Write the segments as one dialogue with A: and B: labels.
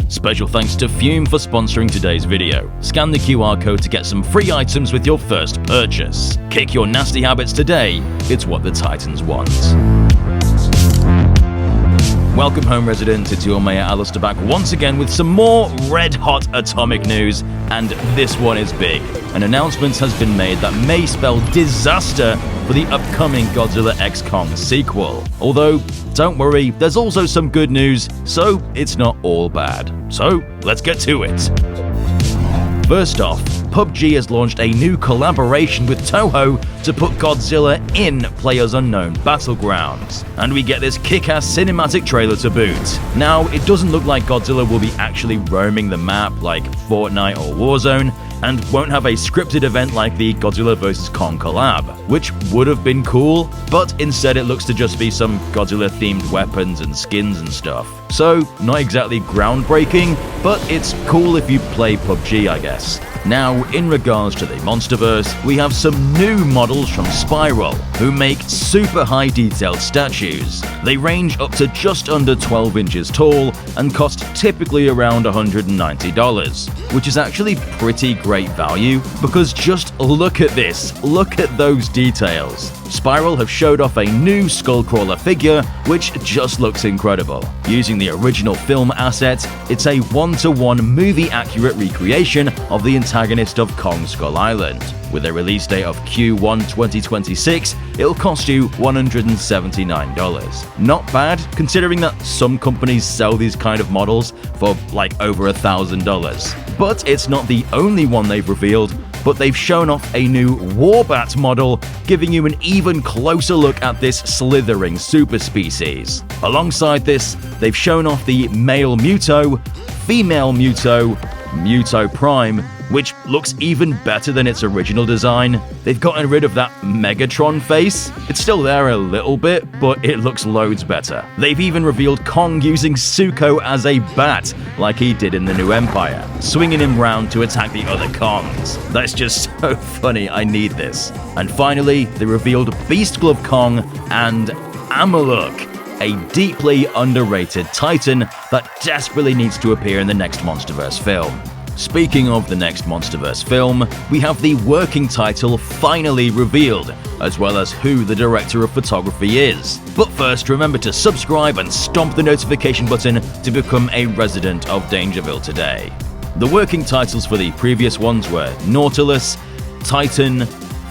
A: Special thanks to Fume for sponsoring today's video. Scan the QR code to get some free items with your first purchase. Kick your nasty habits today, it's what the Titans want. Welcome home, residents. It's your Mayor Alistair back once again with some more red-hot atomic news, and this one is big. An announcement has been made that may spell disaster for the upcoming Godzilla X Kong sequel. Although, don't worry, there's also some good news, so it's not all bad. So, let's get to it. First off, PUBG has launched a new collaboration with Toho to put Godzilla in PlayerUnknown Battlegrounds, and we get this kick-ass cinematic trailer to boot. Now, it doesn't look like Godzilla will be actually roaming the map like Fortnite or Warzone, and won't have a scripted event like the Godzilla vs. Kong collab, which would have been cool, but instead it looks to just be some Godzilla-themed weapons and skins and stuff. So, not exactly groundbreaking, but it's cool if you play PUBG, I guess. Now, in regards to the MonsterVerse, we have some new models from Spiral, who make super high detailed statues. They range up to just under 12 inches tall and cost typically around $190, which is actually pretty great value, because just look at this, look at those details. Spiral have showed off a new Skullcrawler figure, which just looks incredible. Using the original film asset, it's a one-to-one movie-accurate recreation of the antagonist of Kong Skull Island. With a release date of Q1 2026, it'll cost you $179. Not bad, considering that some companies sell these kind of models for like over $1,000. But it's not the only one they've revealed, but they've shown off a new Warbat model, giving you an even closer look at this slithering super species. Alongside this, they've shown off the male Muto, female Muto, Muto Prime, which looks even better than its original design. They've gotten rid of that Megatron face. It's still there a little bit, but it looks loads better. They've even revealed Kong using Suko as a bat, like he did in the New Empire, swinging him round to attack the other Kongs. That's just so funny, I need this. And finally, they revealed Beast Glove Kong and Amaluk, a deeply underrated Titan that desperately needs to appear in the next MonsterVerse film. Speaking of the next MonsterVerse film, we have the working title finally revealed, as well as who the director of photography is. But first, remember to subscribe and stomp the notification button to become a resident of Dangerville today. The working titles for the previous ones were Nautilus, Titan,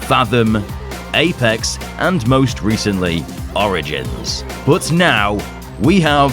A: Fathom, Apex, and most recently, Origins. But now, we have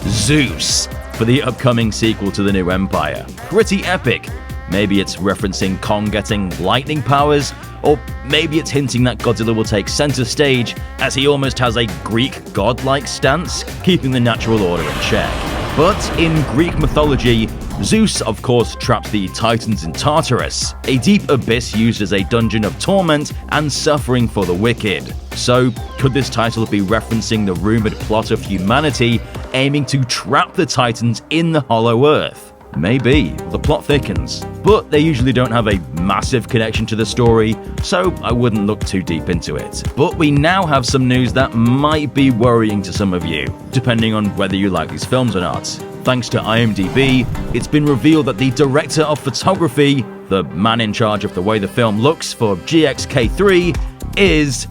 A: Zeus for the upcoming sequel to the New Empire. Pretty epic. Maybe it's referencing Kong getting lightning powers, or maybe it's hinting that Godzilla will take center stage as he almost has a Greek godlike stance, keeping the natural order in check. But in Greek mythology, Zeus of course trapped the Titans in Tartarus, a deep abyss used as a dungeon of torment and suffering for the wicked. So, could this title be referencing the rumored plot of humanity aiming to trap the Titans in the Hollow Earth? Maybe. The plot thickens. But they usually don't have a massive connection to the story, so I wouldn't look too deep into it. But we now have some news that might be worrying to some of you, depending on whether you like these films or not. Thanks to IMDb, it's been revealed that the director of photography, the man in charge of the way the film looks for GXK3, is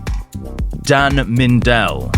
A: Dan Mindell.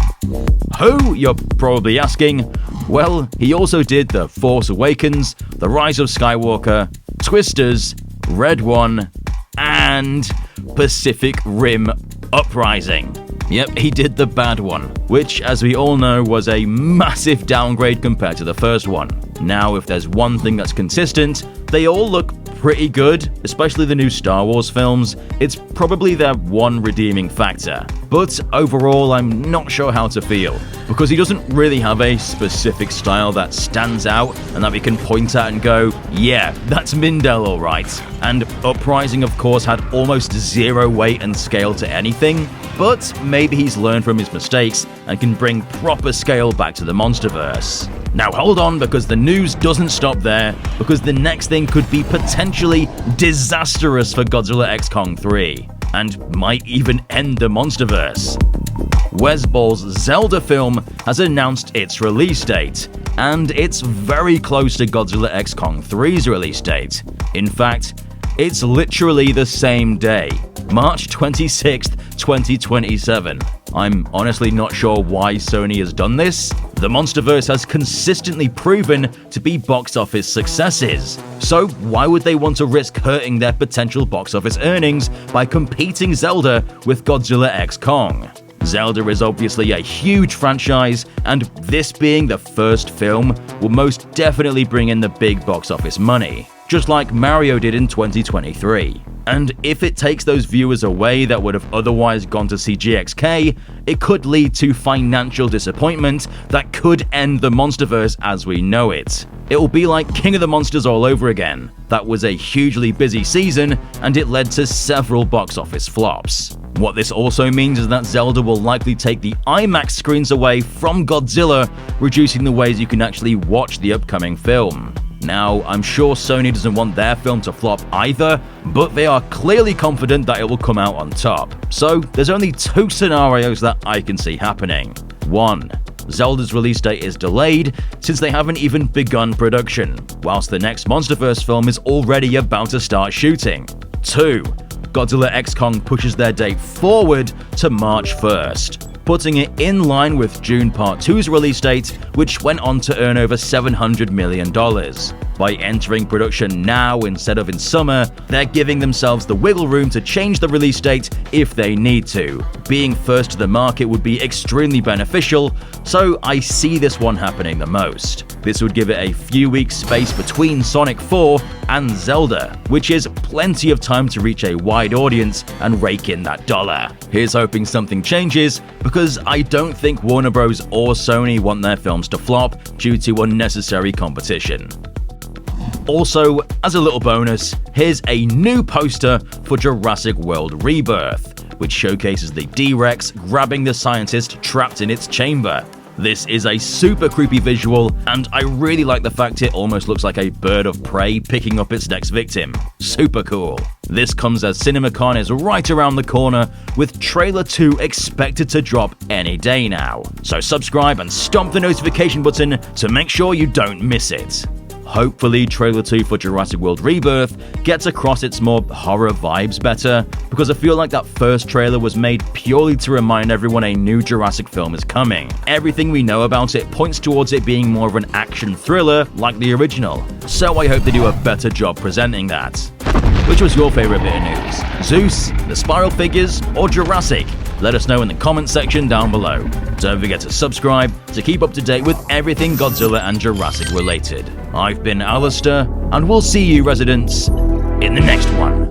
A: Who, you're probably asking? Well, he also did The Force Awakens, The Rise of Skywalker, Twisters, Red One, and Pacific Rim Uprising. Yep, he did the bad one, which, as we all know, was a massive downgrade compared to the first one. Now, if there's one thing that's consistent, they all look pretty good, especially the new Star Wars films. It's probably their one redeeming factor. But overall, I'm not sure how to feel, because he doesn't really have a specific style that stands out and that we can point at and go, yeah, that's Mindell alright. And Uprising, of course, had almost zero weight and scale to anything, but maybe he's learned from his mistakes and can bring proper scale back to the MonsterVerse. Now hold on, because the news doesn't stop there, because the next thing could be potentially disastrous for Godzilla X Kong 3, and might even end the MonsterVerse. Wes Ball's Zelda film has announced its release date, and it's very close to Godzilla X Kong 3's release date. In fact, it's literally the same day, March 26th, 2027. I'm honestly not sure why Sony has done this. The MonsterVerse has consistently proven to be box office successes, so why would they want to risk hurting their potential box office earnings by competing Zelda with Godzilla X Kong? Zelda is obviously a huge franchise, and this being the first film will most definitely bring in the big box office money, just like Mario did in 2023. And if it takes those viewers away that would have otherwise gone to see GXK, it could lead to financial disappointment that could end the MonsterVerse as we know it. It will be like King of the Monsters all over again. That was a hugely busy season, and it led to several box office flops. What this also means is that Zelda will likely take the IMAX screens away from Godzilla, reducing the ways you can actually watch the upcoming film. Now, I'm sure Sony doesn't want their film to flop either, but they are clearly confident that it will come out on top. So, there's only two scenarios that I can see happening. 1. Zelda's release date is delayed since they haven't even begun production, whilst the next MonsterVerse film is already about to start shooting. 2. Godzilla X Kong pushes their date forward to March 1st, putting it in line with June Part 2's release date, which went on to earn over $700 million. By entering production now instead of in summer, they're giving themselves the wiggle room to change the release date if they need to. Being first to the market would be extremely beneficial, so I see this one happening the most. This would give it a few weeks space between Sonic 4 and Zelda, which is plenty of time to reach a wide audience and rake in that dollar. Here's hoping something changes, because I don't think Warner Bros. Or Sony want their films to flop due to unnecessary competition. Also, as a little bonus, here's a new poster for Jurassic World Rebirth, which showcases the D-Rex grabbing the scientist trapped in its chamber. This is a super creepy visual, and I really like the fact it almost looks like a bird of prey picking up its next victim. Super cool. This comes as CinemaCon is right around the corner, with Trailer 2 expected to drop any day now. So subscribe and stomp the notification button to make sure you don't miss it. Hopefully, Trailer 2 for Jurassic World Rebirth gets across its more horror vibes better, because I feel like that first trailer was made purely to remind everyone a new Jurassic film is coming. Everything we know about it points towards it being more of an action thriller like the original, so I hope they do a better job presenting that. Which was your favorite bit of news? Zeus, the Spiral Figures, or Jurassic? Let us know in the comment section down below. Don't forget to subscribe to keep up to date with everything Godzilla and Jurassic related. I've been Alistair, and we'll see you residents in the next one.